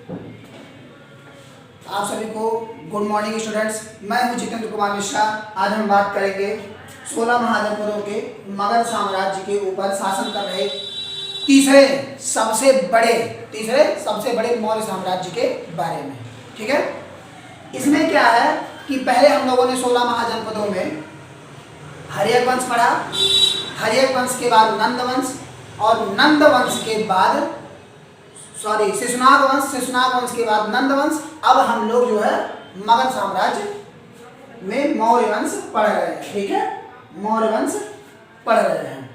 आप सभी को गुड मॉर्निंग स्टूडेंट्स। मैं हूं जितेंद्र कुमार मिश्रा। आज हम बात करेंगे 16 महाजनपदों के मगध साम्राज्य के ऊपर शासन कर रहे तीसरे सबसे बड़े मौर्य साम्राज्य के बारे में। ठीक है, इसमें क्या है कि पहले हम लोगों ने 16 महाजनपदों में हर्यक वंश पढ़ा, हर्यक वंश के बाद नंद वंश और नंद वंश के बाद शिशुनाग वंश, शिशुनाग वंश के बाद नंद वंश। अब हम लोग जो है मगध साम्राज्य में मौर्य वंश पढ़ रहे हैं। ठीक है, मौर्य वंश पढ़ रहे हैं।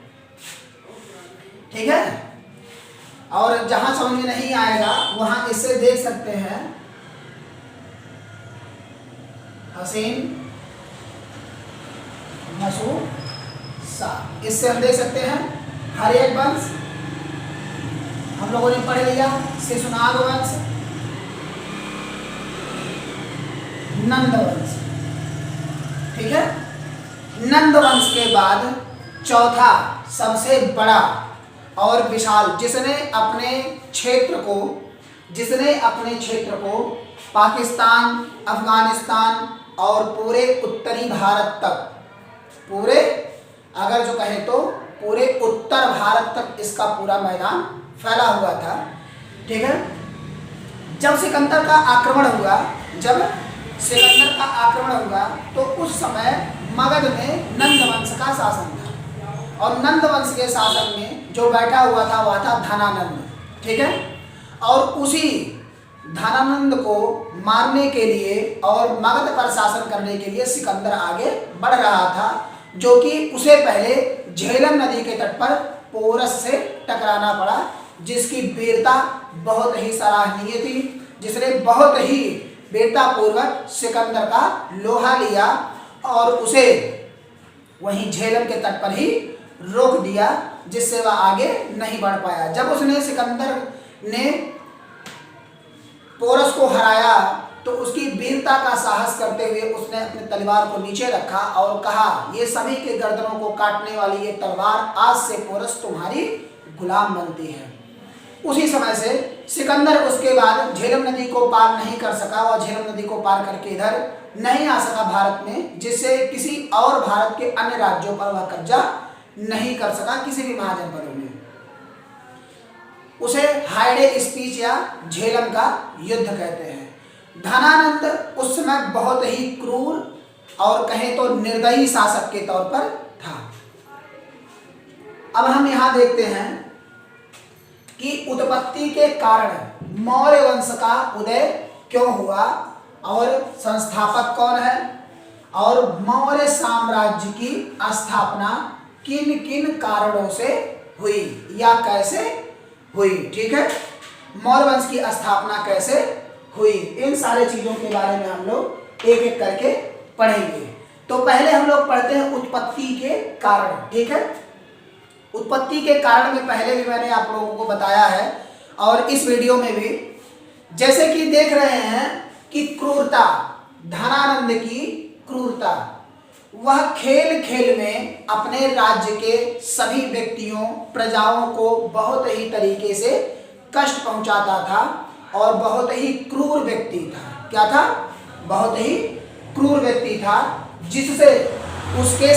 ठीक है, और जहां समझ में नहीं आएगा वहां इससे देख सकते हैं हसीन मसूद शाह। इससे हम देख सकते हैं हर्यक वंश हम लोगों ने पढ़ लिया, शिशुनाग वंश, नंद वंश। ठीक है, नंद वंश के बाद चौथा सबसे बड़ा और विशाल जिसने अपने क्षेत्र को पाकिस्तान, अफगानिस्तान और पूरे उत्तरी भारत तक, अगर जो कहें तो पूरे उत्तर भारत तक इसका पूरा मैदान फैला हुआ था। ठीक है, जब सिकंदर का आक्रमण हुआ तो उस समय मगध में नंद वंश का शासन था और नंद वंश के शासन में जो बैठा हुआ था वह था धनानंद। ठीक है, और उसी धनानंद को मारने के लिए और मगध पर शासन करने के लिए सिकंदर आगे बढ़ रहा था, जो कि उसे पहले झेलम नदी के तट पर पोरस से टकराना पड़ा, जिसकी वीरता बहुत ही सराहनीय थी, जिसने बहुत ही वीरतापूर्वक सिकंदर का लोहा लिया और उसे वहीं झेलम के तट पर ही रोक दिया, जिससे वह आगे नहीं बढ़ पाया। जब सिकंदर ने पोरस को हराया तो उसकी वीरता का साहस करते हुए उसने अपने तलवार को नीचे रखा और कहा, ये सभी के गर्दनों को काटने वाली ये तलवार आज से पोरस तुम्हारी गुलाम बनती है। उसी समय से सिकंदर उसके बाद झेलम नदी को पार नहीं कर सका और झेलम नदी को पार करके इधर नहीं आ सका भारत में, जिससे किसी और भारत के अन्य राज्यों पर वह कब्जा नहीं कर सका किसी भी महाजनपदों में। उसे हाइडे स्पीच या झेलम का युद्ध कहते हैं। धनानंद उस समय बहुत ही क्रूर और कहें तो निर्दयी शासक के तौर पर था। अब हम यहां देखते हैं कि उत्पत्ति के कारण मौर्य वंश का उदय क्यों हुआ और संस्थापक कौन है और मौर्य साम्राज्य की स्थापना किन किन कारणों से हुई या कैसे हुई। ठीक है, मौर्य वंश की स्थापना कैसे हुई, इन सारे चीजों के बारे में हम लोग एक एक करके पढ़ेंगे। तो पहले हम लोग पढ़ते हैं उत्पत्ति के कारण। ठीक है, उत्पत्ति के कारण में पहले भी मैंने आप लोगों को बताया है और इस वीडियो में भी, जैसे कि देख रहे हैं कि क्रूरता, धनानंद की क्रूरता, वह खेल खेल में अपने राज्य के सभी व्यक्तियों, प्रजाओं को बहुत ही तरीके से कष्ट पहुंचाता था और बहुत ही क्रूर व्यक्ति था। क्या था? बहुत ही क्रूर व्यक्ति था, जिससे उसकी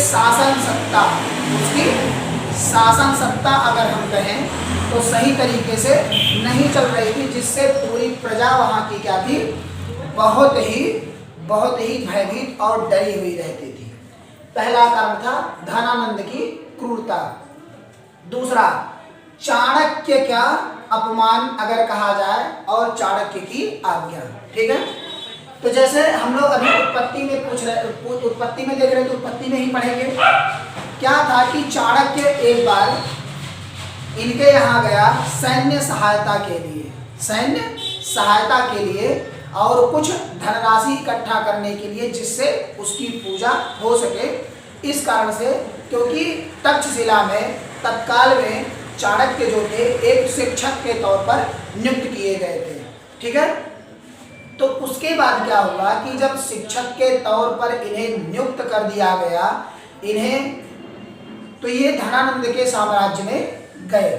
शासन सत्ता अगर हम कहें तो सही तरीके से नहीं चल रही थी, जिससे पूरी प्रजा वहाँ की क्या थी, बहुत ही भयभीत और डरी हुई रहती थी। पहला कारण था धनानंद की क्रूरता। दूसरा, चाणक्य का अपमान अगर कहा जाए और चाणक्य की आज्ञा। ठीक है, तो जैसे हम लोग अभी उत्पत्ति में देख रहे हैं तो उत्पत्ति में ही पढ़ेंगे। क्या था कि चाणक्य एक बार इनके यहाँ गया सैन्य सहायता के लिए और कुछ धनराशि इकट्ठा करने के लिए, जिससे उसकी पूजा हो सके। इस कारण से, क्योंकि तक्षशिला में तत्काल में चाणक्य जो थे एक शिक्षक के तौर पर नियुक्त किए गए थे। ठीक है, तो उसके बाद क्या हुआ कि जब शिक्षक के तौर पर इन्हें नियुक्त कर दिया गया, तो ये धनानंद के साम्राज्य में गए।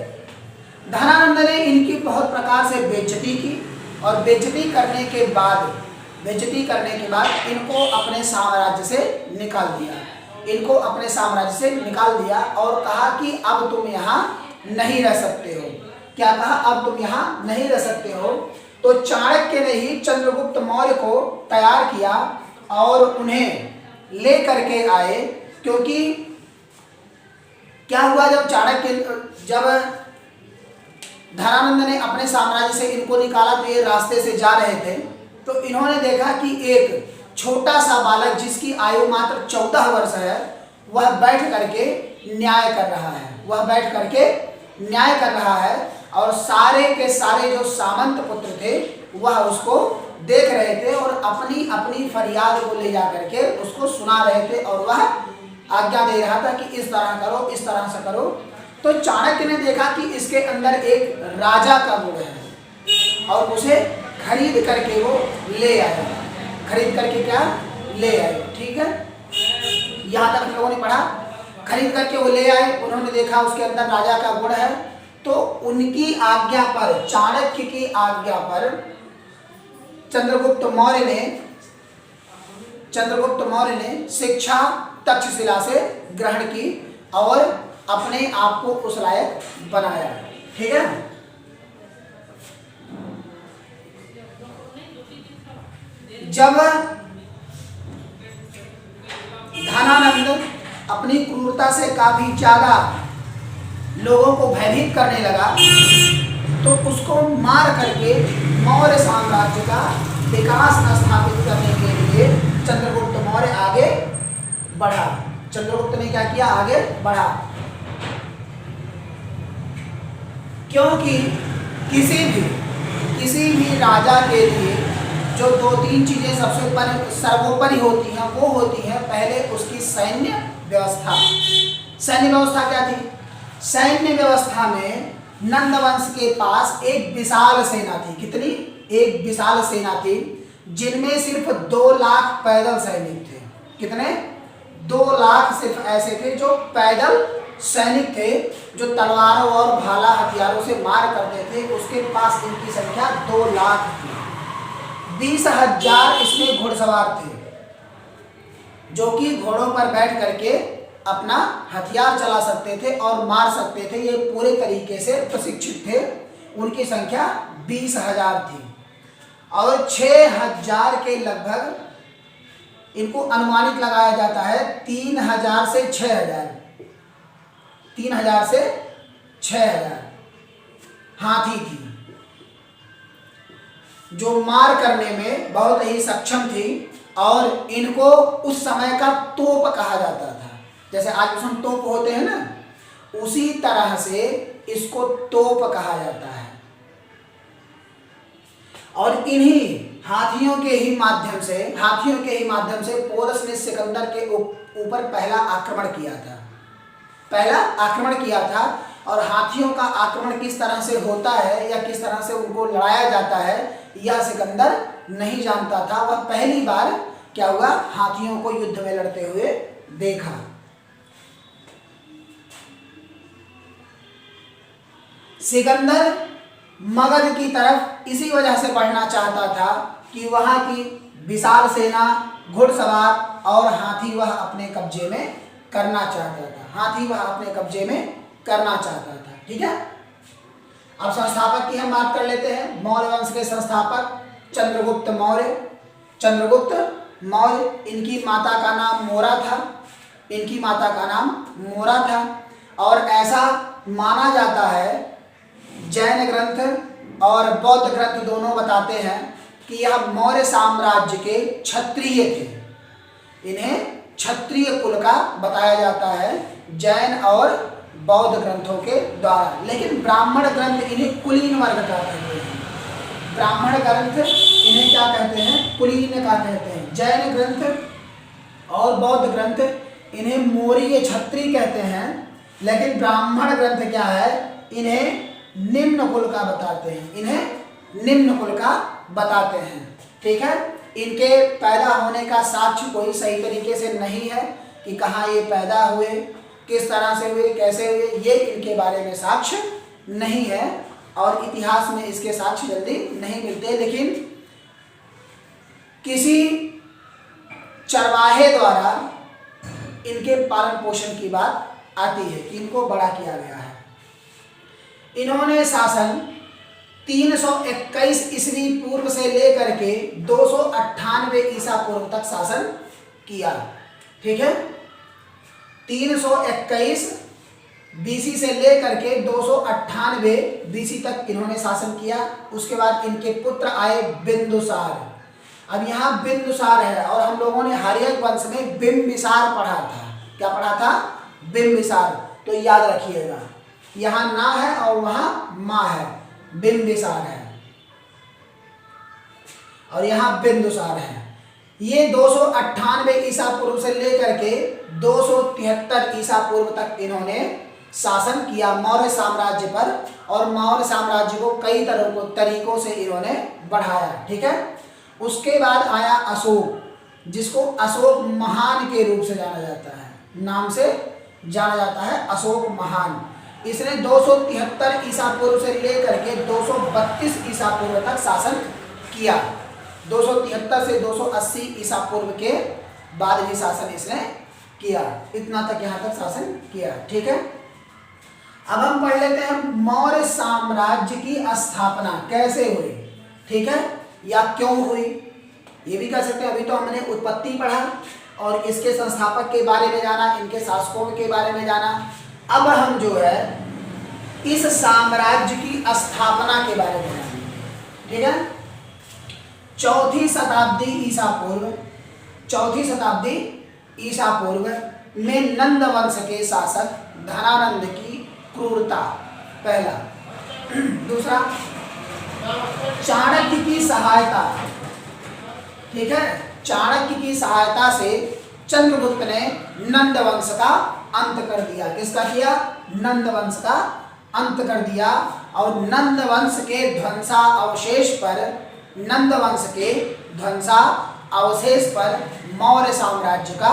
धनानंद ने इनकी बहुत प्रकार से बेइज्जती की और बेइज्जती करने के बाद इनको अपने साम्राज्य से निकाल दिया। इनको अपने साम्राज्य से निकाल दिया और कहा कि अब तुम यहाँ नहीं रह सकते हो। क्या कहा? अब तुम यहाँ नहीं रह सकते हो। तो चाणक्य ने ही चंद्रगुप्त मौर्य को तैयार किया और उन्हें ले करके आए, क्योंकि क्या हुआ, जब धनानंद ने अपने साम्राज्य से इनको निकाला तो ये रास्ते से जा रहे थे, तो इन्होंने देखा कि एक छोटा सा बालक जिसकी आयु मात्र 14 वर्ष है वह बैठ करके न्याय कर रहा है और सारे के सारे जो सामंत पुत्र थे वह उसको देख रहे थे और अपनी अपनी फरियाद को ले जा करके उसको सुना रहे थे और वह आज्ञा दे रहा था कि इस तरह करो, इस तरह से करो। तो चाणक्य ने देखा कि इसके अंदर एक राजा का गुण है और उसे खरीद करके वो ले आए। ठीक है, यहाँ तक लोगों ने पढ़ा। खरीद करके वो ले आए, उन्होंने देखा उसके अंदर राजा का गुण है, तो उनकी आज्ञा पर, चाणक्य की आज्ञा पर चंद्रगुप्त मौर्य ने शिक्षा तक्षशिला से ग्रहण की और अपने आप को उस लायक बनाया। ठीक है, जब धनानंद अपनी क्रूरता से काफी ज्यादा लोगों को भयभीत करने लगा तो उसको मार करके मौर्य साम्राज्य का विकास स्थापित करने के लिए चंद्रगुप्त मौर्य आगे बढ़ा। चंद्रगुप्त ने क्या किया? आगे बढ़ा, क्योंकि किसी भी राजा के लिए जो 2-3 चीजें सबसे सर्वोपरि होती हैं वो होती है, पहले उसकी सैन्य व्यवस्था। सैन्य व्यवस्था क्या थी? सैन्य व्यवस्था में नंदवंश के पास एक विशाल सेना थी। कितनी? एक विशाल सेना थी, जिनमें सिर्फ 2 लाख पैदल सैनिक थे। कितने? 2 लाख सिर्फ ऐसे थे जो पैदल सैनिक थे, जो तलवारों और भाला हथियारों से मार करते थे। उसके पास इनकी संख्या 2 लाख थी। 20,000 इसमें घुड़सवार थे, जो कि घोड़ों पर बैठ करके अपना हथियार चला सकते थे और मार सकते थे। ये पूरे तरीके से प्रशिक्षित थे। उनकी संख्या 20,000 थी और 6,000 के लगभग इनको अनुमानित लगाया जाता है 3,000 से 6,000 हाथी थी, जो मार करने में बहुत ही सक्षम थी और इनको उस समय का तोप कहा जाता था। जैसे आज उसमें तोप होते हैं ना, उसी तरह से इसको तोप कहा जाता है। और इन्हीं हाथियों के ही माध्यम से पोरस ने सिकंदर के ऊपर पहला आक्रमण किया था। और हाथियों का आक्रमण किस तरह से होता है या किस तरह से उनको लड़ाया जाता है यह सिकंदर नहीं जानता था। वह पहली बार क्या हुआ, हाथियों को युद्ध में लड़ते हुए देखा। सिकंदर मगध की तरफ इसी वजह से बढ़ना चाहता था कि वहां की विशाल सेना, घुड़सवार और हाथी वह अपने कब्जे में करना चाहता था। ठीक है, अब संस्थापक की हम बात कर लेते हैं। मौर्य वंश के संस्थापक चंद्रगुप्त मौर्य, इनकी माता का नाम मोरा था। और ऐसा माना जाता है, जैन ग्रंथ और बौद्ध ग्रंथ दोनों बताते हैं कि यह मौर्य साम्राज्य के क्षत्रिय थे। इन्हें क्षत्रिय कुल का बताया जाता है जैन और बौद्ध ग्रंथों के द्वारा। लेकिन ब्राह्मण ग्रंथ इन्हें कुलीन वर्ग का कहते हैं। ब्राह्मण ग्रंथ इन्हें क्या कहते हैं? कुलीन का कहते हैं। जैन ग्रंथ और बौद्ध ग्रंथ इन्हें मौर्य क्षत्रिय कहते हैं। लेकिन ब्राह्मण ग्रंथ क्या है? इन्हें निम्न कुल का बताते हैं। ठीक है, इनके पैदा होने का साक्ष्य कोई सही तरीके से नहीं है कि कहाँ ये पैदा हुए, किस तरह से हुए, कैसे हुए, ये इनके बारे में साक्ष्य नहीं है। और इतिहास में इसके साक्ष्य जल्दी नहीं मिलते, लेकिन किसी चरवाहे द्वारा इनके पालन पोषण की बात आती है कि इनको बड़ा किया गया है। इन्होंने शासन 321 ईस्वी पूर्व से लेकर के 298 ईसा पूर्व तक शासन किया। ठीक है, 321 बीसी से लेकर के 298 बीसी तक इन्होंने शासन किया। उसके बाद इनके पुत्र आए बिंदुसार। अब यहाँ बिंदुसार है और हम लोगों ने हर्यक वंश में बिंबिसार पढ़ा था। क्या पढ़ा था? बिंबिसार। तो याद रखिएगा, यहाँ ना है और वहाँ माँ है, बिंबिसार है और यहाँ बिंदुसार है। ये 298 ईसा पूर्व से लेकर के 273 ईसा पूर्व तक इन्होंने शासन किया मौर्य साम्राज्य पर, और मौर्य साम्राज्य को कई तरीकों से इन्होंने बढ़ाया। ठीक है, उसके बाद आया अशोक, जिसको अशोक महान के रूप से जाना जाता है, नाम से जाना जाता है अशोक महान। इसने 273 ईसा पूर्व से लेकर के 232 ईसा पूर्व तक शासन किया। 273 से 280 ईसा पूर्व के बाद भी शासन इसने किया, इतना तक यहाँ तक शासन किया। ठीक है, अब हम पढ़ लेते हैं मौर्य साम्राज्य की स्थापना कैसे हुई। ठीक है, या क्यों हुई, ये भी कह सकते हैं। अभी तो हमने उत्पत्ति पढ़ा और इसके संस्थापक के बारे में जाना, इनके शासकों के बारे में जाना। अब हम जो है इस साम्राज्य की स्थापना के बारे में जानेंगे। ठीक है, 4वीं शताब्दी ईसा पूर्व में नंद वंश के शासक धनानंद की क्रूरता, पहला। दूसरा, चाणक्य की सहायता। ठीक है, चाणक्य की सहायता से चंद्रगुप्त ने नंद वंश का अंत कर दिया। किसका किया? नंद वंश का अंत कर दिया। और नंद वंश के ध्वंसावशेष पर मौर्य साम्राज्य का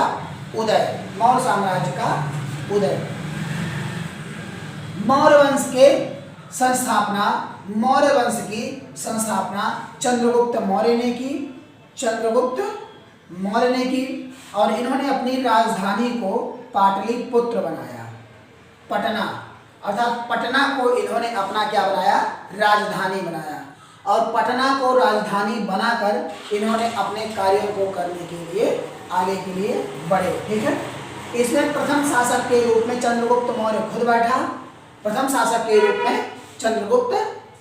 उदय। मौर्य वंश की संस्थापना चंद्रगुप्त मौर्य ने की और इन्होंने अपनी राजधानी को पाटलिपुत्र बनाया। पटना, अर्थात पटना को इन्होंने अपना क्या बनाया? राजधानी बनाया। और पटना को राजधानी बनाकर इन्होंने अपने कार्यों को करने के लिए आगे के लिए बढ़े। ठीक है, इसमें प्रथम शासक के रूप में चंद्रगुप्त मौर्य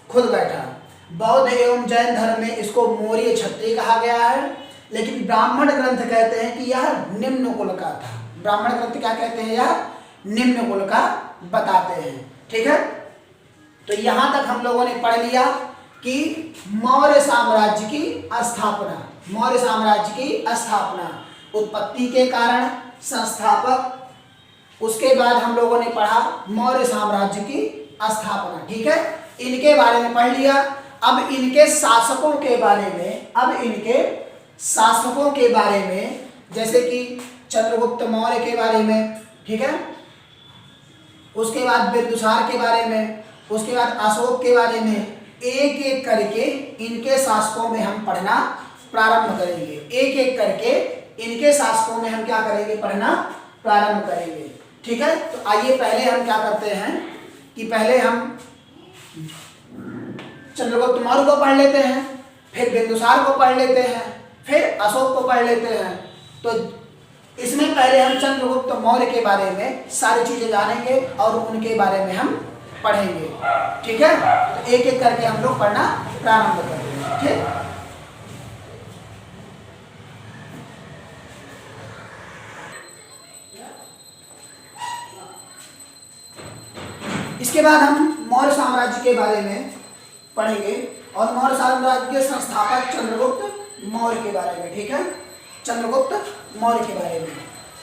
खुद बैठा। बौद्ध एवं जैन धर्म में इसको मौर्य क्षत्रिय कहा गया है, लेकिन ब्राह्मण ग्रंथ कहते हैं कि यह निम्न कुल का था। ब्राह्मण ग्रंथ क्या कहते हैं? यह निम्न कुल का बताते हैं। ठीक है, तो यहां तक हम लोगों ने पढ़ लिया कि मौर्य साम्राज्य की स्थापना, उत्पत्ति के कारण, संस्थापक। उसके बाद हम लोगों ने पढ़ा मौर्य साम्राज्य की स्थापना। ठीक है, इनके बारे में पढ़ लिया। अब इनके शासकों के बारे में, जैसे कि चंद्रगुप्त मौर्य के बारे में। ठीक है, उसके बाद बिंदुसार के बारे में, उसके बाद अशोक के बारे में, एक एक करके इनके शासकों में हम पढ़ना प्रारंभ करेंगे। एक एक करके इनके शासकों में हम क्या करेंगे? पढ़ना प्रारंभ करेंगे। ठीक है, तो आइए पहले हम क्या करते हैं कि पहले हम चंद्रगुप्त मौर्य को पढ़ लेते हैं, फिर बिंदुसार को पढ़ लेते हैं, फिर अशोक को पढ़ लेते हैं। तो इसमें पहले हम चंद्रगुप्त मौर्य के बारे में सारी चीजें जानेंगे और उनके बारे में हम पढ़ेंगे। ठीक है, तो एक एक करके हम लोग पढ़ना प्रारंभ करेंगे। ठीक, इसके बाद हम मौर्य साम्राज्य के बारे में पढ़ेंगे और मौर्य साम्राज्य के संस्थापक चंद्रगुप्त मौर्य के बारे में। ठीक है, चंद्रगुप्त मौर्य के बारे में।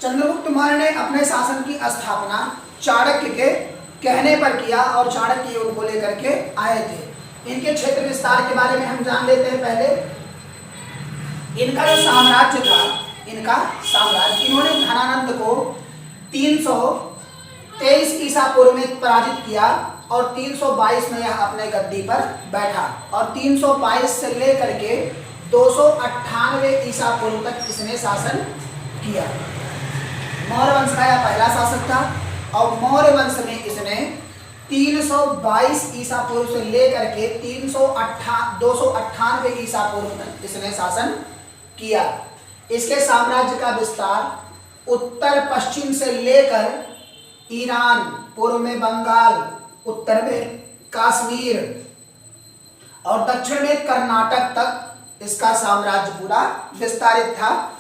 चंद्रगुप्त मौर्य ने अपने शासन की स्थापना चाणक्य के कहने पर किया और चाणक्य उनको लेकर के आए थे। इनके क्षेत्र विस्तार के बारे में हम जान लेते हैं। पहले इनका जो साम्राज्य था, इन्होंने धनानंद को 323 ईसा पूर्व में पराजित किया और 322 में यह अपने गद्दी पर बैठा और 322 से लेकर के 298 ईसा पूर्व तक इसने शासन किया। मौर्य वंश का यह पहला शासक था और मौर्य वंश में इसने 322 ईसा पूर्व से लेकर के 298 ईसा पूर्व तक इसने शासन किया। इसके साम्राज्य का विस्तार उत्तर पश्चिम से लेकर ईरान, पूर्व में बंगाल, उत्तर में कश्मीर और दक्षिण में कर्नाटक तक इसका साम्राज्य पूरा विस्तारित था।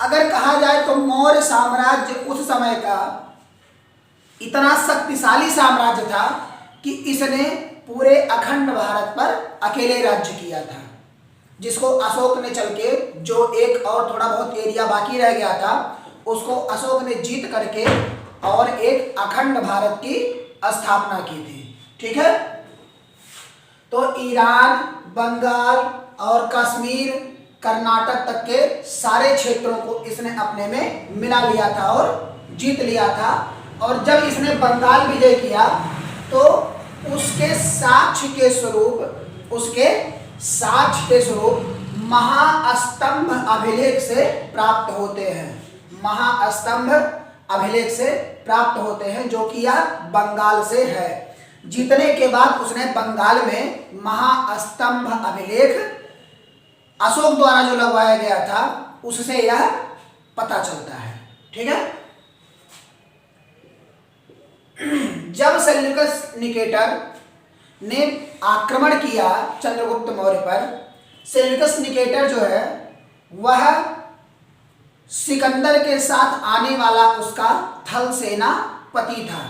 अगर कहा जाए तो मौर्य साम्राज्य उस समय का इतना शक्तिशाली साम्राज्य था कि इसने पूरे अखंड भारत पर अकेले राज्य किया था, जिसको अशोक ने चल के जो एक और थोड़ा बहुत एरिया बाकी रह गया था उसको अशोक ने जीत करके और एक अखंड भारत की स्थापना की थी। ठीक है, तो ईरान, बंगाल और कश्मीर, कर्नाटक तक के सारे क्षेत्रों को इसने अपने में मिला लिया था और जीत लिया था। और जब इसने बंगाल विजय किया तो उसके साक्ष्य के स्वरूप महास्तंभ अभिलेख से प्राप्त होते हैं। महास्तंभ अभिलेख से प्राप्त होते हैं जो कि यह बंगाल से है। जीतने के बाद उसने बंगाल में महास्तंभ अभिलेख अशोक द्वारा जो लगवाया गया था उससे यह पता चलता है। ठीक है, जब सेल्यूकस निकेटर ने आक्रमण किया चंद्रगुप्त मौर्य पर, सेल्यूकस निकेटर जो है वह सिकंदर के साथ आने वाला उसका थल सेनापति था,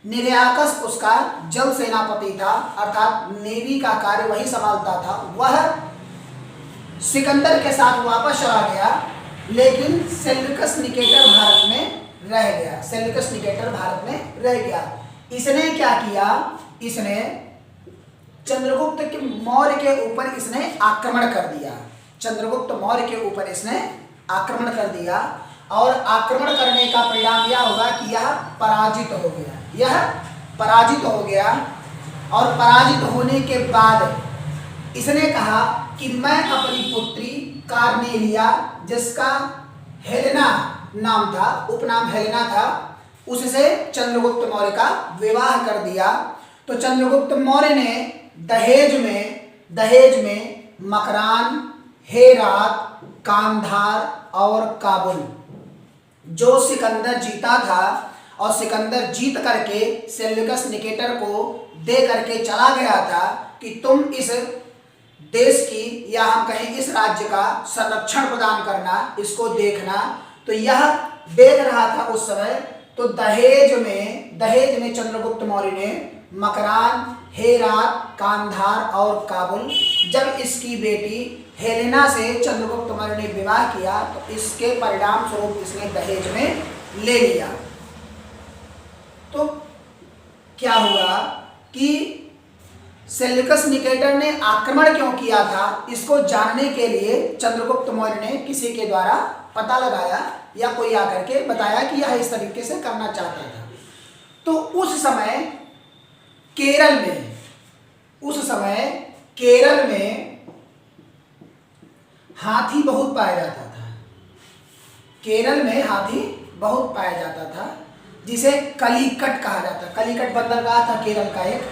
निर्याकस उसका जल सेनापति था, अर्थात नेवी का कार्य वही संभालता था। वह सिकंदर के साथ वापस चला गया, लेकिन सेल्यूकस निकेटर भारत में रह गया। सेल्यूकस निकेटर भारत में रह गया। इसने क्या किया, इसने चंद्रगुप्त के मौर्य के ऊपर इसने आक्रमण कर दिया। चंद्रगुप्त मौर्य के ऊपर इसने आक्रमण कर दिया और आक्रमण करने का परिणाम यह होगा कि यह पराजित हो गया। यह पराजित हो गया और पराजित होने के बाद इसने कहा कि मैं अपनी पुत्री कार्नेलिया, जिसका हेलेना नाम था, उपनाम हेलेना था, उससे चंद्रगुप्त मौर्य का विवाह कर दिया। तो चंद्रगुप्त मौर्य ने दहेज में मकरान, हेरात, कांधार और काबुल जो सिकंदर जीता था और सिकंदर जीत करके सेल्यूकस निकेटर को दे करके चला गया था कि तुम इस देश की या हम कहें इस राज्य का संरक्षण प्रदान करना, इसको देखना। तो यह देख रहा था उस समय। तो दहेज में चंद्रगुप्त मौर्य ने मकरान, हेरात, कांधार और काबुल, जब इसकी बेटी हेलेना से चंद्रगुप्त मौर्य ने विवाह किया तो इसके परिणाम स्वरूप इसने दहेज में ले लिया। तो क्या हुआ कि सेल्यूकस निकेटर ने आक्रमण क्यों किया था, इसको जानने के लिए चंद्रगुप्त मौर्य ने किसी के द्वारा पता लगाया या कोई आकर के बताया कि यह इस तरीके से करना चाहता था। तो उस समय केरल में हाथी बहुत पाया जाता था। केरल में हाथी बहुत पाया जाता था, जिसे कलिकट कहा जाता। कलिकट बंदरगाह था केरल का एक,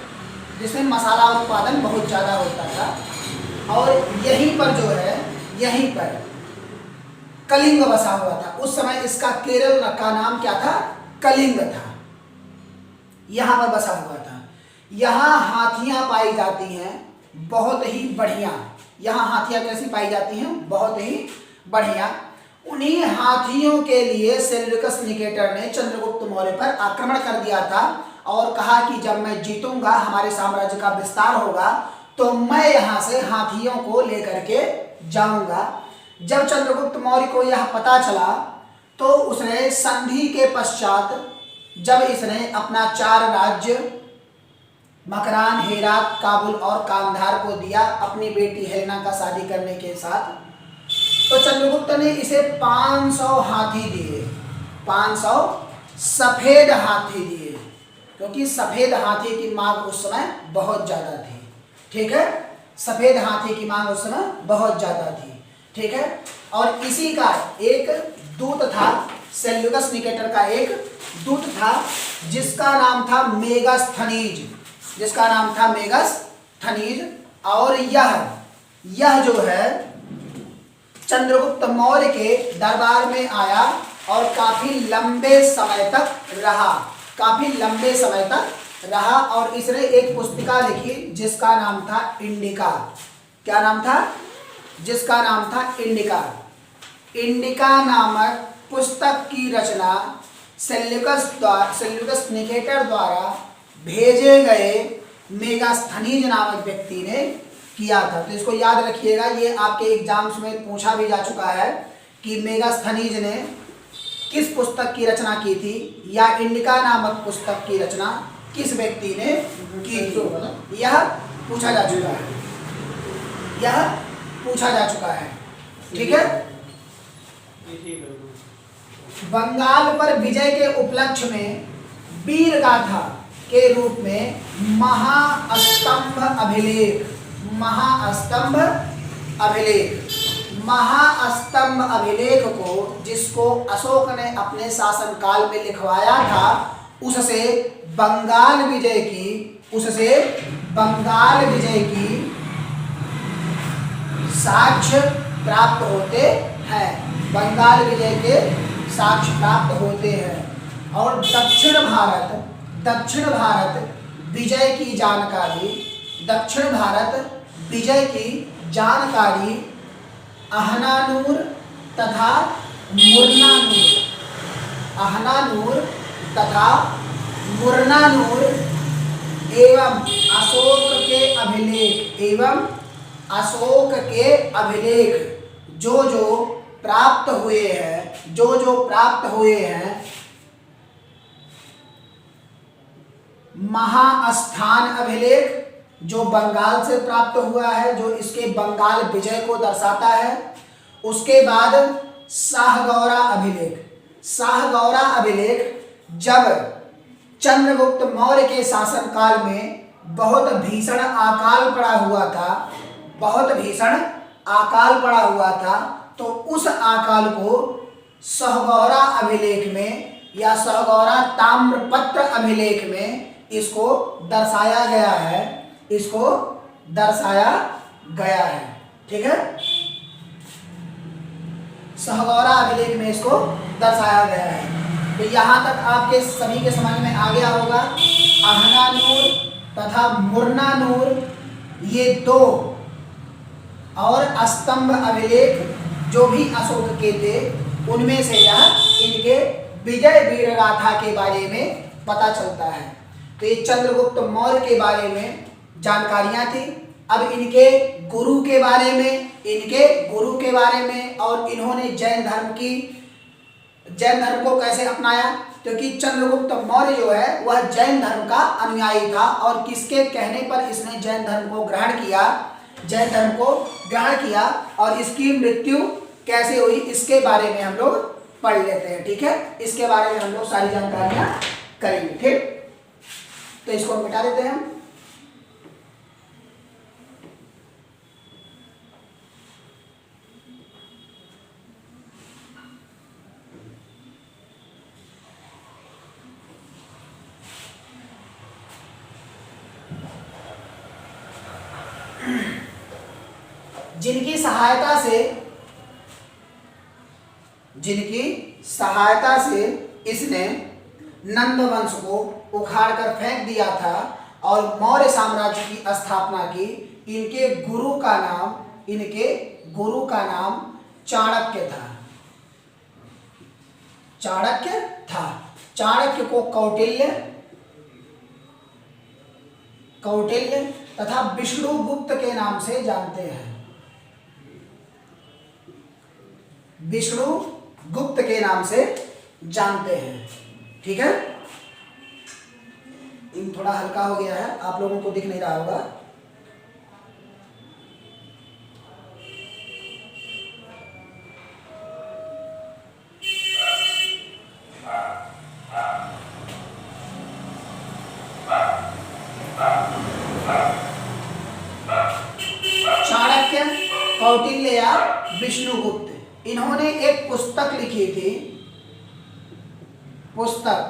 जिसमें मसाला उत्पादन बहुत ज़्यादा होता था। और यहीं पर कलिंग बसा हुआ था। उस समय इसका केरल का नाम क्या था, कलिंग था। यहाँ पर बसा हुआ था। यहाँ हाथियाँ पाई जाती हैं बहुत ही बढ़िया। यहाँ हाथियाँ कैसी पाई जाती हैं, बहुत ही बढ़िया। उन्हीं हाथियों के लिए सेल्यूकस निकेटर ने चंद्रगुप्त मौर्य पर आक्रमण कर दिया था और कहा कि जब मैं जीतूंगा, हमारे साम्राज्य का विस्तार होगा, तो मैं यहाँ से हाथियों को लेकर के जाऊंगा। जब चंद्रगुप्त मौर्य को यह पता चला तो उसने संधि के पश्चात, जब इसने अपना 4 राज्य मकरान, हेरात, काबुल और कांधार को दिया अपनी बेटी हेलेना का शादी करने के साथ, तो चंद्रगुप्त ने इसे 500 हाथी दिए, 500 सफेद हाथी दिए। क्योंकि सफेद हाथी की मांग उस समय बहुत ज्यादा थी। ठीक है, सफेद हाथी की मांग उस समय बहुत ज्यादा थी। ठीक है, और इसी का एक दूत था, सेल्यूकस निकेटर का एक दूत था जिसका नाम था मेगास्थनीज, जिसका नाम था मेगास्थनीज। और यह जो है चंद्रगुप्त मौर्य के दरबार में आया और काफी लंबे समय तक रहा, काफी लंबे समय तक रहा। और इसने एक पुस्तिका लिखी जिसका नाम था इंडिका। क्या नाम था? जिसका नाम था इंडिका। इंडिका नामक पुस्तक की रचना सेल्यूकस निकेटर द्वारा भेजे गए मेगास्थनीज नामक व्यक्ति ने किया था। तो इसको याद रखिएगा, ये आपके एग्जाम्स में पूछा भी जा चुका है कि मेगास्थनीज ने किस पुस्तक की रचना की थी, या इंडिका नामक पुस्तक की रचना किस व्यक्ति ने की थी। यह पूछा जा चुका है, यह पूछा जा चुका है। ठीक है, बंगाल पर विजय के उपलक्ष्य में वीर गाथा के रूप में महास्तंभ अभिलेख, महास्तंभ अभिलेख, महास्तंभ अभिलेख को जिसको अशोक ने अपने शासनकाल में लिखवाया था, उससे बंगाल विजय की साक्ष्य प्राप्त होते हैं, बंगाल विजय के साक्ष्य प्राप्त होते हैं। और दक्षिण भारत विजय की जानकारी, दक्षिण भारत विजय की जानकारी अहनानूर तथा मुरनानूर, अहनानूर तथा मुरनानूर एवं अशोक के अभिलेख जो प्राप्त हुए हैं, महास्थान अभिलेख जो बंगाल से प्राप्त हुआ है, जो इसके बंगाल विजय को दर्शाता है। उसके बाद शाहगौरा अभिलेख जब चंद्रगुप्त मौर्य के शासनकाल में बहुत भीषण अकाल पड़ा हुआ था, तो उस अकाल को शाहगौरा अभिलेख में या शाहगौरा ताम्रपत्र अभिलेख में इसको दर्शाया गया है। ठीक है, शाहगौरा अभिलेख में इसको दर्शाया गया है। तो यहाँ तक आपके सभी के समझ में आ गया होगा। अहनानूर तथा मुरनानूर ये दो, और स्तंभ अभिलेख जो भी अशोक के थे, उनमें से यह इनके विजय वीर गाथा के बारे में पता चलता है। तो ये चंद्रगुप्त मौर्य के बारे में जानकारियां थी। अब इनके गुरु के बारे में, और इन्होंने जैन धर्म को कैसे अपनाया, क्योंकि चंद्रगुप्त मौर्य जो है वह जैन धर्म का अनुयायी था, और किसके कहने पर इसने जैन धर्म को ग्रहण किया और इसकी मृत्यु कैसे हुई, इसके बारे में हम लोग पढ़ लेते हैं। ठीक है, इसके बारे में हम लोग सारी जानकारियां करेंगे। ठीक, तो इसको मिटा देते हैं हम। जिनकी सहायता से इसने नंद वंश को उखाड़कर फेंक दिया था और मौर्य साम्राज्य की स्थापना की, इनके गुरु का नाम चाणक्य था। चाणक्य को कौटिल्य तथा विष्णुगुप्त के नाम से जानते हैं, विष्णुगुप्त के नाम से जानते हैं। ठीक है, इन थोड़ा हल्का हो गया है, आप लोगों को दिख नहीं रहा होगा। चाणक्य, कौटिल्य या विष्णुगुप्त, इन्होंने एक पुस्तक लिखी थी। पुस्तक,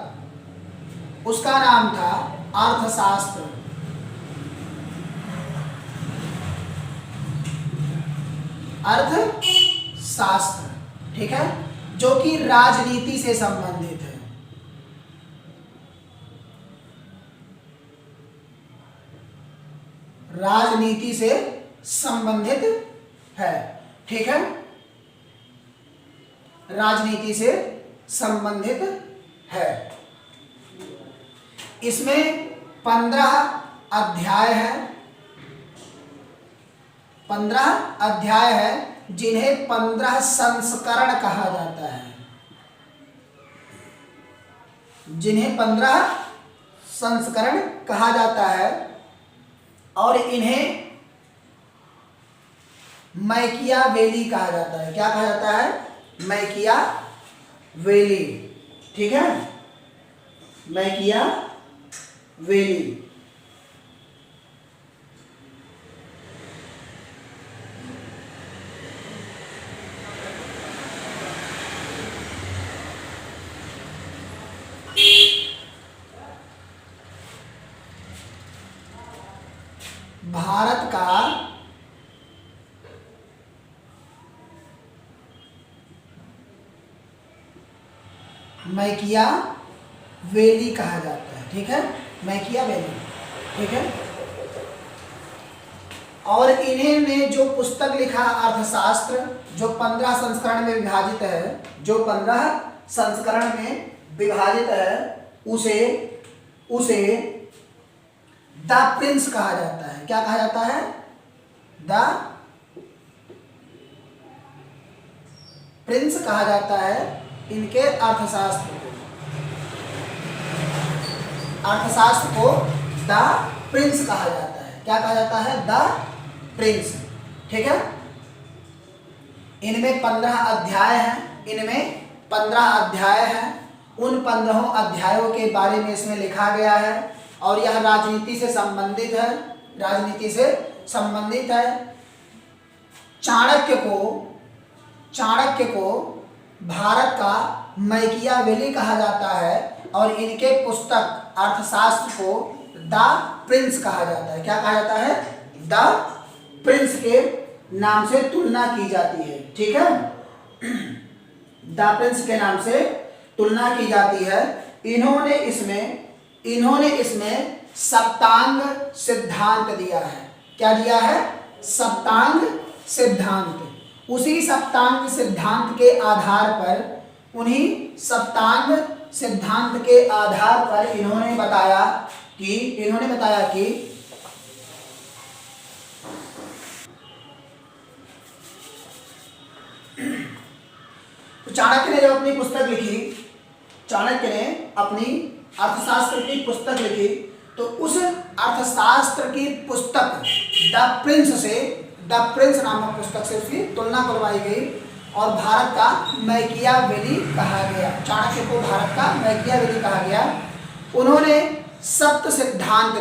उसका नाम था अर्थशास्त्र। अर्थशास्त्र, ठीक है, जो कि राजनीति से संबंधित है। राजनीति से संबंधित है, ठीक है, राजनीति से संबंधित है। इसमें 15 अध्याय है, 15 अध्याय है, जिन्हें 15 संस्करण कहा जाता है, जिन्हें 15 संस्करण कहा जाता है। और इन्हें मैकियावेली कहा जाता है। क्या कहा जाता है? मैकियावेली, ठीक है, मैकियावेली। भारत का मैकियावेली कहा जाता है, ठीक है, मैकियावेली, ठीक है। और इन्हें ने जो पुस्तक लिखा अर्थशास्त्र, जो 15 संस्करण में विभाजित है, जो 15 संस्करण में विभाजित है, उसे द प्रिंस कहा जाता है। क्या कहा जाता है? द प्रिंस कहा जाता है इनके अर्थशास्त्र को। अर्थशास्त्र को द प्रिंस कहा जाता है। क्या कहा जाता है? द प्रिंस, ठीक है। इनमें 15 अध्याय हैं, इनमें 15 अध्याय हैं। उन 15 अध्यायों के बारे में इसमें लिखा गया है और यह राजनीति से संबंधित है, राजनीति से संबंधित है। चाणक्य को भारत का मैकियावेली कहा जाता है और इनके पुस्तक अर्थशास्त्र को द प्रिंस कहा जाता है। क्या कहा जाता है? द प्रिंस के नाम से तुलना की जाती है, ठीक है, द प्रिंस के नाम से तुलना की जाती है। इन्होंने इसमें सप्तांग सिद्धांत दिया है। क्या दिया है? सप्तांग सिद्धांत। उसी सप्तांग सिद्धांत के आधार पर, उन्हीं सप्तांग सिद्धांत के आधार पर इन्होंने बताया कि तो चाणक्य ने जब अपनी पुस्तक लिखी, चाणक्य ने अपनी अर्थशास्त्र की पुस्तक लिखी, तो उस अर्थशास्त्र की पुस्तक द प्रिंस नामक पुस्तक से उसकी तुलना करवाई गई और भारत का मैकियावेली कहा गया। चाणक्य को भारत का मैकियावेली कहा गया। उन्होंने सप्त सिद्धांत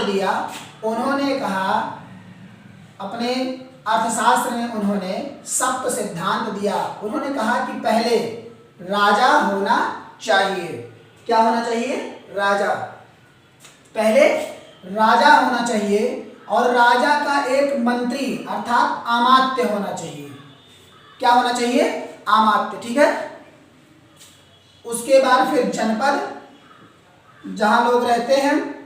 दिया। उन्होंने कहा, अपने अर्थशास्त्र में उन्होंने सप्त सिद्धांत दिया। उन्होंने कहा कि पहले राजा होना चाहिए। क्या होना चाहिए? राजा। पहले राजा होना चाहिए और राजा का एक मंत्री अर्थात अमात्य होना चाहिए। क्या होना चाहिए? अमात्य, ठीक है। उसके बाद फिर जनपद, जहां लोग रहते हैं।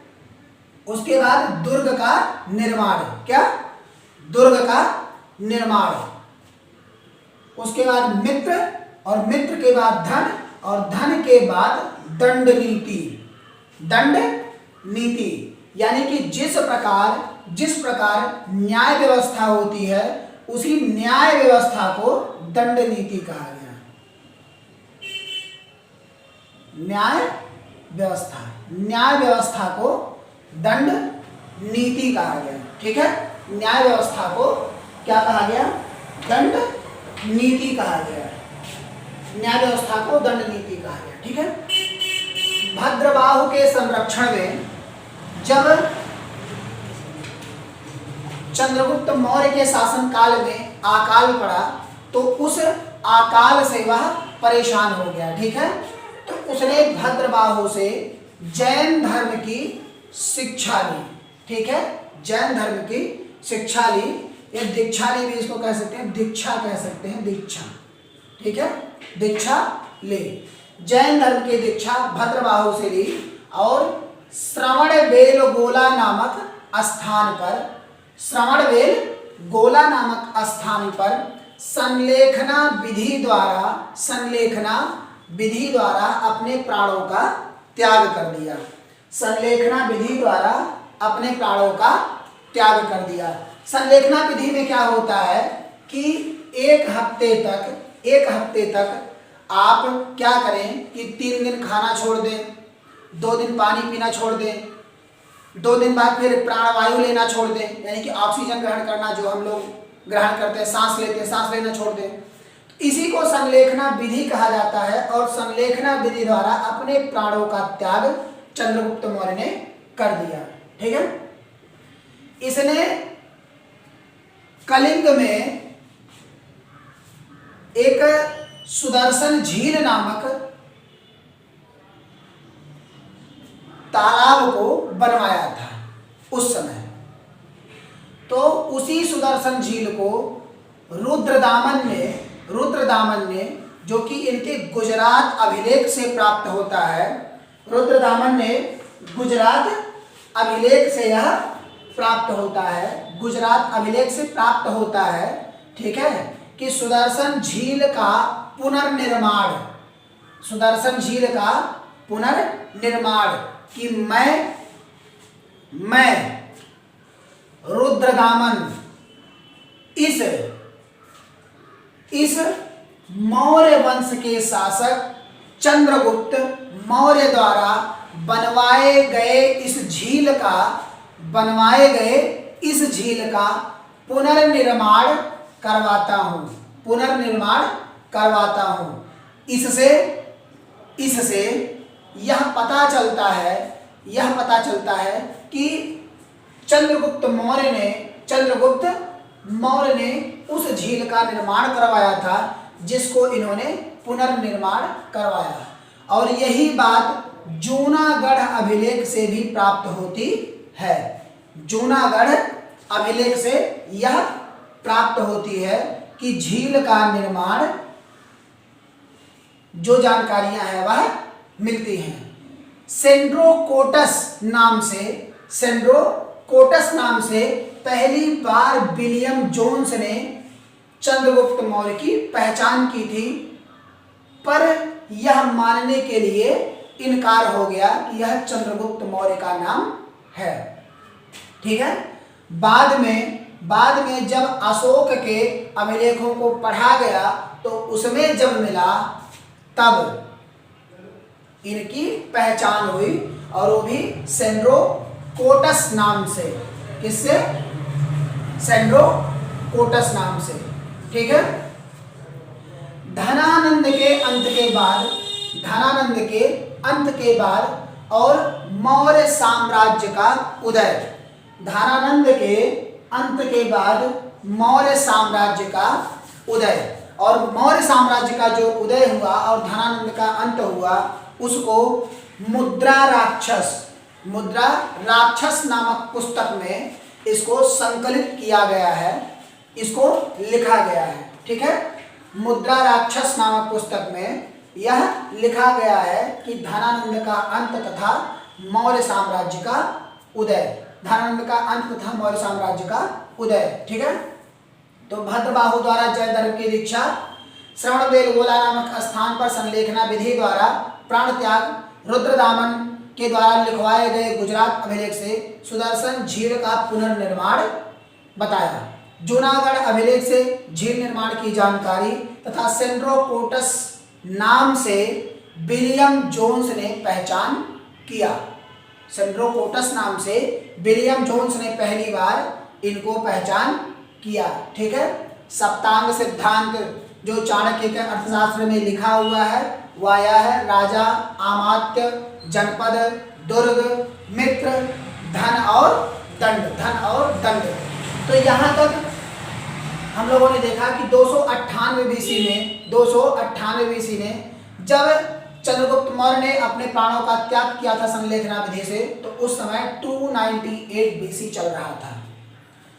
उसके बाद दुर्ग का निर्माण। क्या? दुर्ग का निर्माण। उसके बाद मित्र, और मित्र के बाद धन, और धन के बाद दंड नीति, यानी कि जिस प्रकार न्याय व्यवस्था होती है, उसी न्याय व्यवस्था को दंड नीति कहा गया। न्याय व्यवस्था को दंड नीति कहा गया, ठीक है। न्याय व्यवस्था को क्या कहा गया? दंड नीति कहा गया। न्याय व्यवस्था को दंड नीति कहा गया, ठीक है। भद्रबाहु के संरक्षण में जब चंद्रगुप्त मौर्य के शासन काल में अकाल पड़ा तो उस अकाल से वह परेशान हो गया। ठीक है, तो उसने भद्रबाहु से जैन धर्म की शिक्षा ली। ठीक है, जैन धर्म की शिक्षा ली, या दीक्षा ली भी इसको कह सकते हैं, दीक्षा कह सकते हैं, दीक्षा। ठीक है, दीक्षा ले, जैन धर्म की दीक्षा भद्रबाहु से ली और श्रवणबेलगोला नामक स्थान पर, श्रवणबेलगोला नामक स्थान पर संलेखना विधि द्वारा अपने प्राणों का त्याग कर दिया। संलेखना विधि द्वारा अपने प्राणों का त्याग कर दिया। संलेखना विधि में क्या होता है कि एक हफ्ते तक आप क्या करें कि 3 दिन खाना छोड़ दें, 2 दिन पानी पीना छोड़ दें, 2 दिन बाद फिर प्राणवायु लेना छोड़ दें, यानी कि ऑक्सीजन ग्रहण करना जो हम लोग ग्रहण करते हैं, सांस लेते हैं, सांस लेना छोड़ दें। इसी को संलेखना विधि कहा जाता है और संलेखना विधि द्वारा अपने प्राणों का त्याग चंद्रगुप्त मौर्य ने कर दिया। ठीक है, इसने कलिंग में एक सुदर्शन झील नामक तालाब को बनवाया था उस समय। तो उसी सुदर्शन झील को रुद्रदामन ने जो कि इनके गुजरात अभिलेख से प्राप्त होता है, रुद्रदामन ने गुजरात अभिलेख से यह प्राप्त होता है, गुजरात अभिलेख से प्राप्त होता है। ठीक है, कि सुदर्शन झील का पुनर्निर्माण, सुदर्शन झील का पुनर्निर्माण कि मैं रुद्रदामन इस मौर्य वंश के शासक चंद्रगुप्त मौर्य द्वारा बनवाए गए इस झील का पुनर्निर्माण करवाता हूँ। इससे यह पता चलता है कि चंद्रगुप्त मौर्य ने उस झील का निर्माण करवाया था जिसको इन्होंने पुनर्निर्माण करवाया। और यही बात जूनागढ़ अभिलेख से भी प्राप्त होती है। जूनागढ़ अभिलेख से यह प्राप्त होती है कि झील का निर्माण, जो जानकारियां हैं वह मिलती हैं। सेंड्रोकोटस नाम से पहली बार विलियम जोन्स ने चंद्रगुप्त मौर्य की पहचान की थी, पर यह मानने के लिए इनकार हो गया कि यह चंद्रगुप्त मौर्य का नाम है। ठीक है, बाद में जब अशोक के अभिलेखों को पढ़ा गया तो उसमें जब मिला तब इनकी पहचान हुई, और वो भी सेंड्रोकोटस नाम से। किससे? सेंड्रोकोटस नाम से। ठीक है, धनानंद के अंत के बाद और मौर्य साम्राज्य का उदय, धनानंद के अंत के बाद मौर्य साम्राज्य का उदय, और मौर्य साम्राज्य का जो उदय हुआ और धनानंद का अंत हुआ उसको मुद्रा राक्षस नामक पुस्तक में इसको संकलित किया गया है, इसको लिखा गया है। ठीक है, मुद्रा राक्षस नामक पुस्तक में यह लिखा गया है कि धनानंद का अंत तथा मौर्य साम्राज्य का उदय, धनानंद का अंत तथा मौर्य साम्राज्य का उदय। ठीक है, तो भद्रबाहु द्वारा जैन धर्म की दीक्षा, श्रवणबेलगोला नामक स्थान पर संलेखना विधि द्वारा प्राण त्याग, रुद्रदामन के द्वारा लिखवाए गए गुजरात अभिलेख से सुदर्शन झील का पुनर्निर्माण बताया, जूनागढ़ अभिलेख से झील निर्माण की जानकारी तथा सेंड्रोकोटस नाम से विलियम जोन्स ने पहचान किया। सेंड्रोकोटस नाम से विलियम जोन्स ने पहली बार इनको पहचान किया। ठीक है, सप्तांग सिद्धांत जो चाणक्य के अर्थशास्त्र में लिखा हुआ है वह यह है: राजा, अमात्य, जनपद, दुर्ग, मित्र, धन और दंड। तो यहाँ तक हम लोगों ने देखा कि 298 बीसी में जब चंद्रगुप्त मौर्य ने अपने प्राणों का त्याग किया था संलेखना विधि से, तो उस समय 298 बीसी चल रहा था,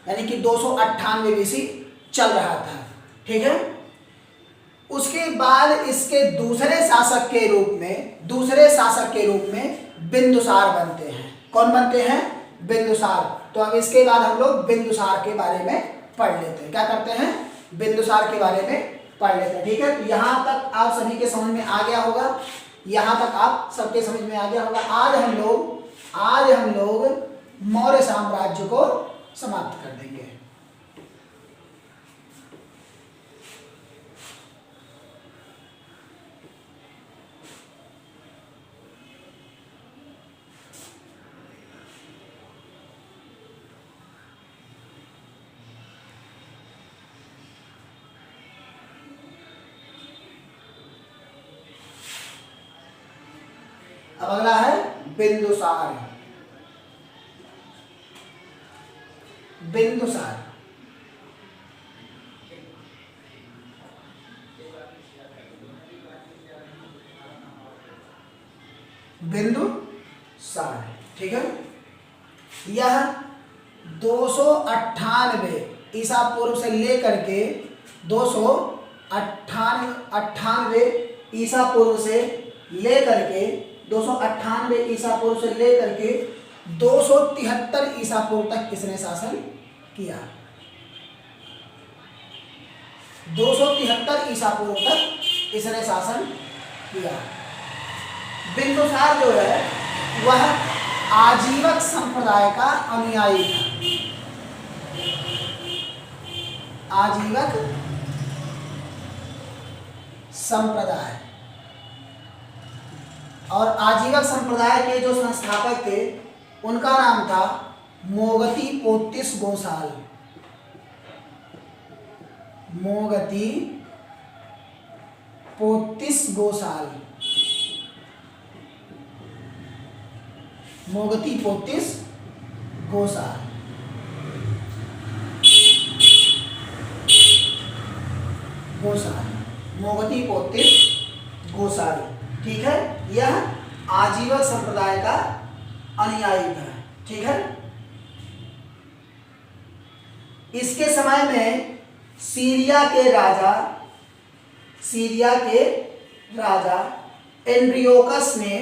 यानी कि 298 बीसी चल रहा था। ठीक है। उसके बाद इसके दूसरे शासक के रूप में बिंदुसार बनते हैं। कौन बनते हैं? बिंदुसार। तो अब इसके बाद हम लोग बिंदुसार के बारे में पढ़ लेते हैं। क्या करते हैं? बिंदुसार के बारे में पढ़ लेते हैं। ठीक है। तो यहाँ तक आप सभी के समझ में आ गया होगा, आज हम लोग मौर्य साम्राज्य को समाप्त कर देंगे। अब अगला है बिंदुसार। बिंदुसार ठीक है। यह 298 ईसा पूर्व से लेकर के 298 ईसा पूर्व से लेकर के 273 ईसा पूर्व तक इसने शासन किया। 273 ईसा पूर्व तक इसने शासन किया। बिंदुसार जो है वह आजीवक संप्रदाय का अनुयायी था। आजीवक संप्रदाय, और आजीवक संप्रदाय के जो संस्थापक थे उनका नाम था मोगती पोतिस गोसाल। मोगती पोतिस गोसाल। मोगती पोतिस गोसाल। मोगती पोतिस गोसाल। ठीक है। यह आजीवक संप्रदाय का अनुयायी था। ठीक है। इसके समय में सीरिया के राजा एंड्रियोकस ने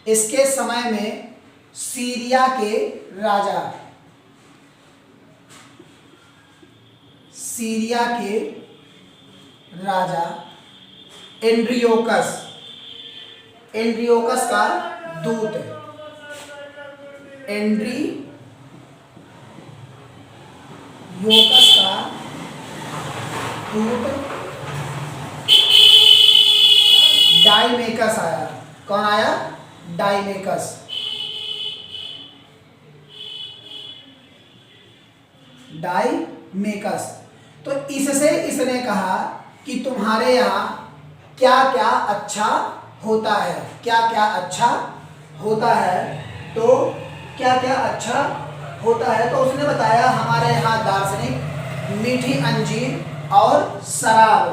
इसके समय में सीरिया के राजा एंड्रियोकस का दूत डाइमेकस आया। कौन आया? डाइमेकस। तो इससे इसने कहा कि तुम्हारे यहाँ क्या क्या अच्छा होता है। तो उसने बताया हमारे यहाँ दार्शनिक, मीठी अंजीर और शराब।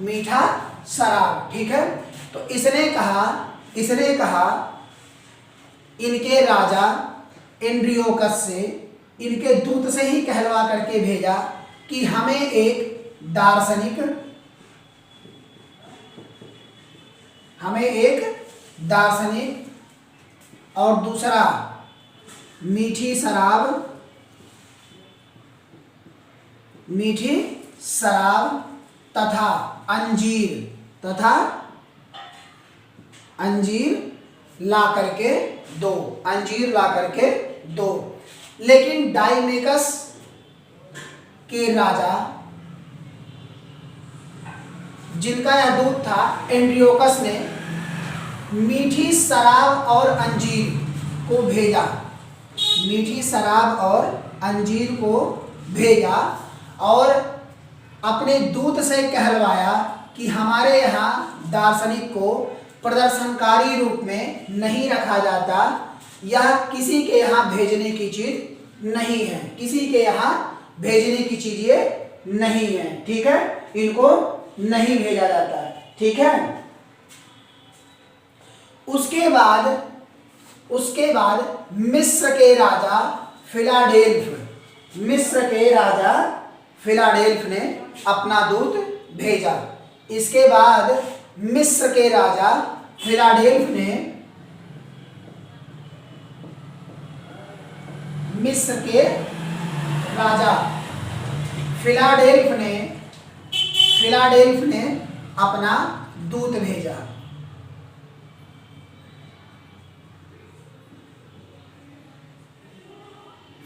मीठा शराब। ठीक है। तो इसने कहा इनके राजा एंड्रियोकस से, इनके दूत से ही कहलवा करके भेजा कि हमें एक दार्शनिक और दूसरा मीठी शराब तथा अंजीर ला करके दो। लेकिन डाइमेकस के राजा, जिनका यह दूत था एंड्रियोकस ने, मीठी शराब और अंजीर को भेजा और अपने दूत से कहलवाया कि हमारे यहाँ दार्शनिक को प्रदर्शनकारी रूप में नहीं रखा जाता, यह किसी के यहाँ भेजने की चीज नहीं है, किसी के यहाँ भेजने की चीज ये नहीं है, ठीक है, इनको नहीं भेजा जाता है, ठीक है। उसके बाद मिस्र के राजा फिलाडेल्फ ने अपना दूत भेजा। इसके बाद मिस्र के राजा फिलाडेल्फ ने अपना दूत भेजा।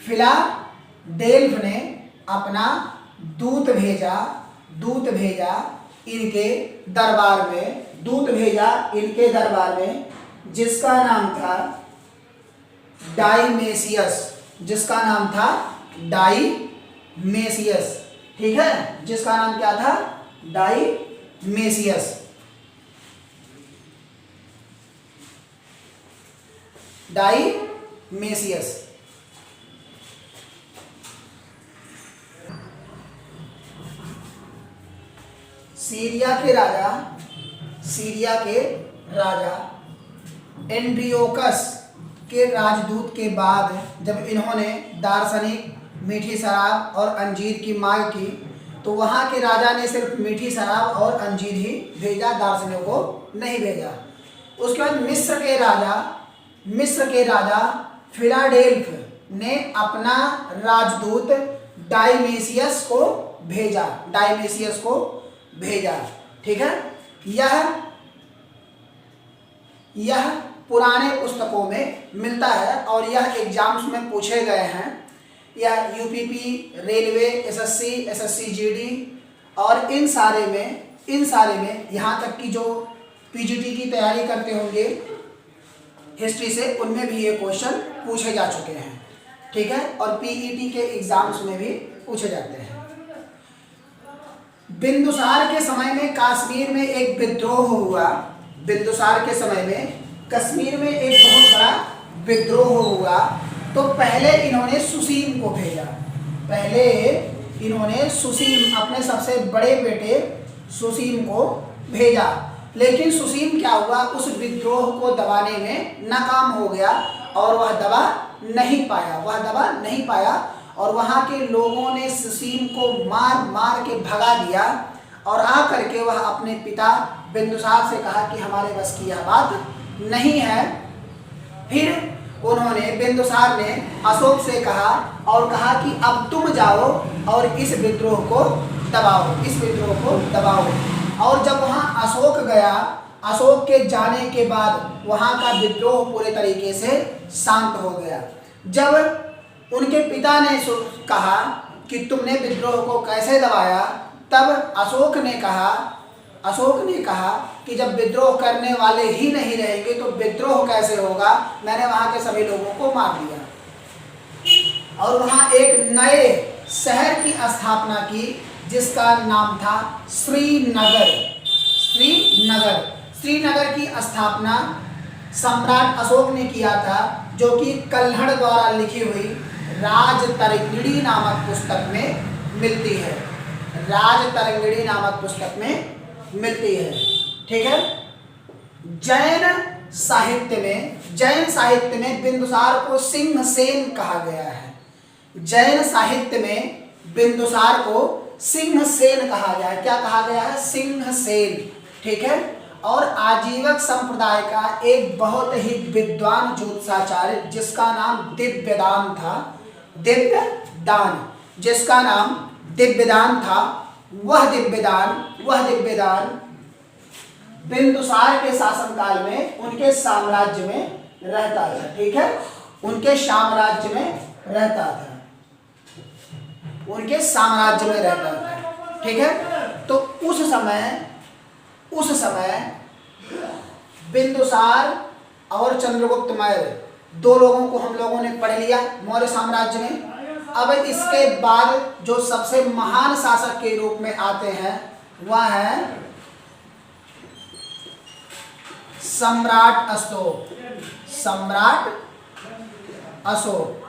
फिलाडेल्फ ने अपना दूत भेजा इनके दरबार में, जिसका नाम था डाइमेसियस, ठीक है, जिसका नाम क्या था, डाइमेसियस। सीरिया के राजा एंड्रियोकस के राजदूत के बाद जब इन्होंने दार्शनिक, मीठी शराब और अंजीर की मांग की, तो वहाँ के राजा ने सिर्फ मीठी शराब और अंजीर ही भेजा, दार्शनिकों को नहीं भेजा। उसके बाद मिस्र के राजा फिलाडेल्फ ने अपना राजदूत डाइमेसियस को भेजा, ठीक है। यह पुराने पुस्तकों में मिलता है और यह एग्जाम्स में पूछे गए हैं। यह यूपीपी, रेलवे, एसएससी जीडी और इन सारे में यहाँ तक कि जो पीजीटी की तैयारी करते होंगे हिस्ट्री से, उनमें भी ये क्वेश्चन पूछे जा चुके हैं, ठीक है, और पीईटी के एग्जाम्स में भी पूछे जाते हैं। बिंदुसार के समय में कश्मीर में एक विद्रोह हुआ। कश्मीर में एक बहुत बड़ा विद्रोह हुआ, तो पहले इन्होंने सुसीम को भेजा। अपने सबसे बड़े बेटे सुसीम को भेजा, लेकिन सुसीम क्या हुआ, उस विद्रोह को दबाने में नाकाम हो गया और वह दबा नहीं पाया और वहाँ के लोगों ने सुसीम को मार के भगा दिया और आकर के वह अपने पिता बिंदुसार से कहा कि हमारे बस की यह बात नहीं है। फिर बिंदुसार ने अशोक से कहा कि अब तुम जाओ और इस विद्रोह को दबाओ। और जब वहाँ अशोक गया, अशोक के जाने के बाद वहाँ का विद्रोह पूरे तरीके से शांत हो गया। जब उनके पिता ने कहा कि तुमने विद्रोह को कैसे दबाया, तब अशोक ने कहा कि जब विद्रोह करने वाले ही नहीं रहेंगे तो विद्रोह कैसे होगा, मैंने वहाँ के सभी लोगों को मार दिया और वहाँ एक नए शहर की स्थापना की जिसका नाम था श्रीनगर। श्रीनगर की स्थापना सम्राट अशोक ने किया था, जो कि कल्हड़ द्वारा लिखी हुई राजतरंगिणी नामक पुस्तक में मिलती है, ठीक है। जैन साहित्य में बिंदुसार को सिंहसेन कहा गया है। जैन साहित्य में बिंदुसार को सिंहसेन कहा गया है। क्या कहा गया है? सिंहसेन, ठीक है। और आजीवक संप्रदाय का एक बहुत ही विद्वान ज्योतिषाचार्य जिसका नाम दिव्यदान था, वह दिव्यदान बिंदुसार के शासनकाल में उनके साम्राज्य में रहता था, ठीक है। उनके साम्राज्य में रहता था, ठीक है। तो उस समय बिंदुसार और चंद्रगुप्त मौर्य दो लोगों को हम लोगों ने पढ़ लिया मौर्य साम्राज्य में। अब इसके बाद जो सबसे महान शासक के रूप में आते हैं वह है सम्राट अशोक,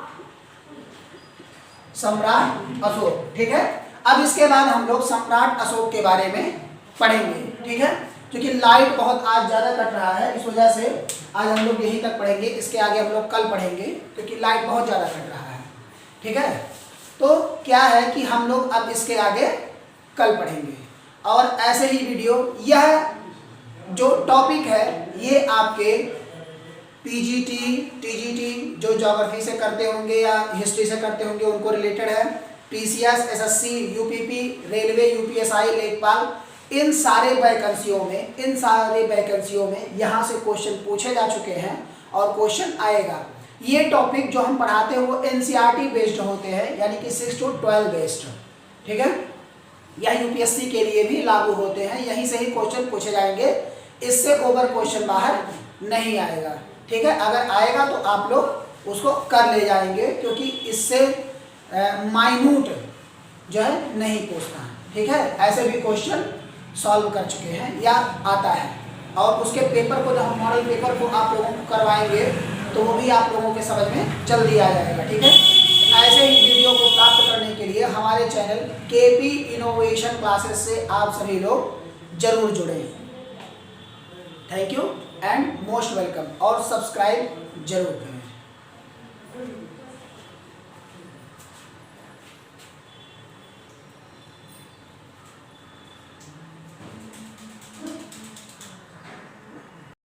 सम्राट अशोक, ठीक है। अब इसके बाद हम लोग सम्राट अशोक के बारे में पढ़ेंगे, ठीक है। क्योंकि लाइट बहुत आज ज़्यादा कट रहा है, इस वजह से आज हम लोग यहीं तक पढ़ेंगे, इसके आगे हम लोग कल पढ़ेंगे क्योंकि लाइट बहुत ज़्यादा कट रहा है, ठीक है। तो क्या है कि हम लोग अब इसके आगे कल पढ़ेंगे, और ऐसे ही वीडियो, यह जो टॉपिक है ये आपके पीजीटी, टीजीटी जो ज्योग्राफी से करते होंगे या हिस्ट्री से करते होंगे उनको रिलेटेड है, PCS, SSC, UPP, railway, UPSI, लेखपाल, इन सारे वैकेंसियों में यहाँ से क्वेश्चन पूछे जा चुके हैं और क्वेश्चन आएगा। ये टॉपिक जो हम पढ़ाते हैं वो एनसीईआरटी बेस्ड होते हैं, यानी कि 6 to 12 बेस्ड, ठीक है। यह यूपीएससी के लिए भी लागू होते हैं, यहीं से ही क्वेश्चन पूछे जाएंगे, इससे ओवर क्वेश्चन बाहर नहीं आएगा, ठीक है। अगर आएगा तो आप लोग उसको कर ले जाएंगे, क्योंकि इससे माइन्यूट जो है नहीं पूछना, ठीक है। ऐसे भी क्वेश्चन सॉल्व कर चुके हैं या आता है, और उसके पेपर को, जब हम मॉडल पेपर को आप लोगों को करवाएंगे तो वो भी आप लोगों के समझ में जल्दी आ जाएगा, ठीक है। ऐसे ही वीडियो को प्राप्त करने के लिए हमारे चैनल केपी इनोवेशन क्लासेस से आप सभी लोग जरूर जुड़ें। Thank you and most welcome, और सब्सक्राइब जरूर करें।